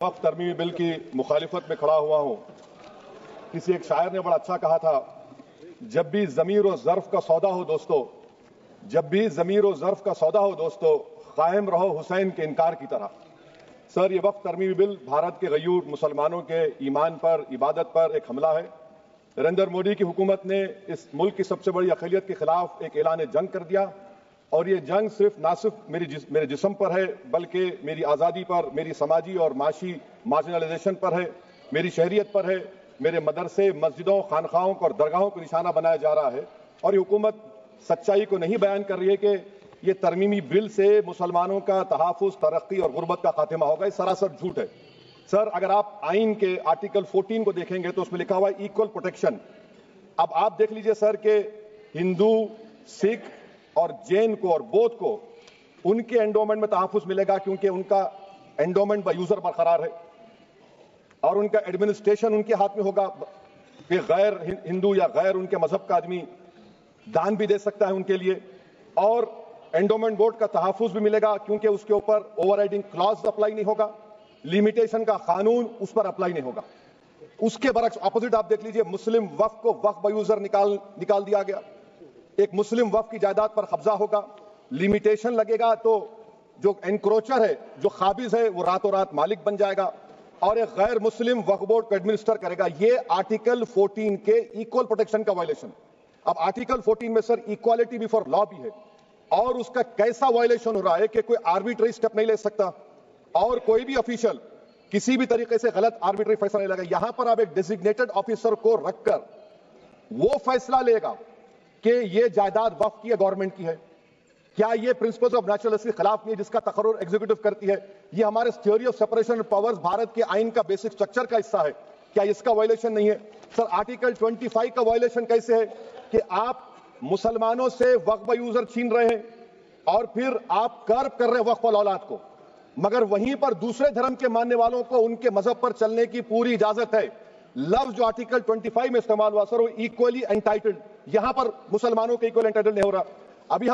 वक्त तरमीमी बिल की मुखालिफत में खड़ा हुआ हूं। किसी एक शायर ने बड़ा अच्छा कहा था, जब भी ज़मीर और ज़र्फ का सौदा हो दोस्तों, जब भी ज़मीर और ज़र्फ का सौदा हो दोस्तों, कायम रहो हुसैन के इनकार की तरह। सर, ये वक्त तरमीमी बिल भारत के गयूर मुसलमानों के ईमान पर, इबादत पर एक हमला है। नरेंद्र मोदी की हुकूमत ने इस मुल्क की सबसे बड़ी अक़लियत के खिलाफ एक ऐलान जंग कर दिया, और ये जंग ना सिर्फ मेरे जिस्म पर है, बल्कि मेरी आज़ादी पर, मेरी समाजी और माशी मार्जिनलाइजेशन पर है, मेरी शहरियत पर है, मेरे मदरसे, मस्जिदों, खानखाहों और दरगाहों को निशाना बनाया जा रहा है। और ये हुकूमत सच्चाई को नहीं बयान कर रही है कि ये तरमीमी बिल से मुसलमानों का तहफ़्फ़ुज़, तरक्की और गुर्बत का खात्मा होगा। ये सरासर झूठ है। सर, अगर आप आइन के आर्टिकल 14 को देखेंगे तो उसमें लिखा हुआ है इक्वल प्रोटेक्शन। अब आप देख लीजिए सर कि हिंदू, सिख और जैन को और बौद्ध को उनके एंडोमेंट में तहफ़्फ़ुज़ मिलेगा, क्योंकि उनका एंडोमेंट बाय यूजर बरकरार है और उनका एडमिनिस्ट्रेशन उनके हाथ में होगा कि गैर हिंदू या गैर उनके मजहब का आदमी दान भी दे सकता है उनके लिए, और एंडोमेंट बोर्ड का तहफ़्फ़ुज़ भी मिलेगा क्योंकि उसके ऊपर ओवरराइडिंग क्लॉज अप्लाई नहीं होगा, लिमिटेशन का कानून उस पर अप्लाई नहीं होगा। उसके बरक्स ऑपोजिट आप देख लीजिए, मुस्लिम वक्फ को वक्फ बाय यूजर निकाल दिया गया। एक मुस्लिम वक्फ की जायदाद पर कब्जा होगा, लिमिटेशन लगेगा तो जो एनक्रोचर है, जो काबिज है, वो रातों रात मालिक बन जाएगा और एक गैर मुस्लिम वक्फ बोर्ड को एडमिनिस्टर करेगा। ये आर्टिकल 14 के इक्वल प्रोटेक्शन का वायलेशन। अब आर्टिकल 14 में सर इक्वालिटी बिफोर लॉ भी है, और उसका कैसा वायलेशन हो रहा है कि कोई आर्बिट्ररी स्टेप नहीं ले सकता और कोई भी ऑफिशियल किसी भी तरीके से गलत आर्बिट्ररी फैसला नहीं लेगा। यहां पर आप एक डेजिग्नेटेड ऑफिसर को रखकर वो फैसला लेगा कि ये जायदाद वक्फ की है, गवर्नमेंट की है। क्या ये प्रिंसिपल्स ऑफ नेचुरल के खिलाफ नहीं है जिसका तकर्रुर एग्जीक्यूटिव करती है? ये हमारे theory of separation of powers, Bharat के आइन का बेसिक स्ट्रक्चर का हिस्सा है। क्या इसका वायलेशन नहीं है? सर, आर्टिकल 25 का वायलेशन कैसे है कि आप मुसलमानों से वक्फ बाय यूजर छीन रहे हैं और फिर आप कर्ब कर रहे हैं वक्फ वाल औलाद को, मगर वहीं पर दूसरे धर्म के मानने वालों को उनके मजहब पर चलने की पूरी इजाजत है। लफ्ज जो आर्टिकल 25 में इस्तेमाल हुआ सर, वो इक्वली एंटाइटल्ड, यहां पर मुसलमानों के इक्वल एंटाइटल्ड नहीं हो रहा। अभी हम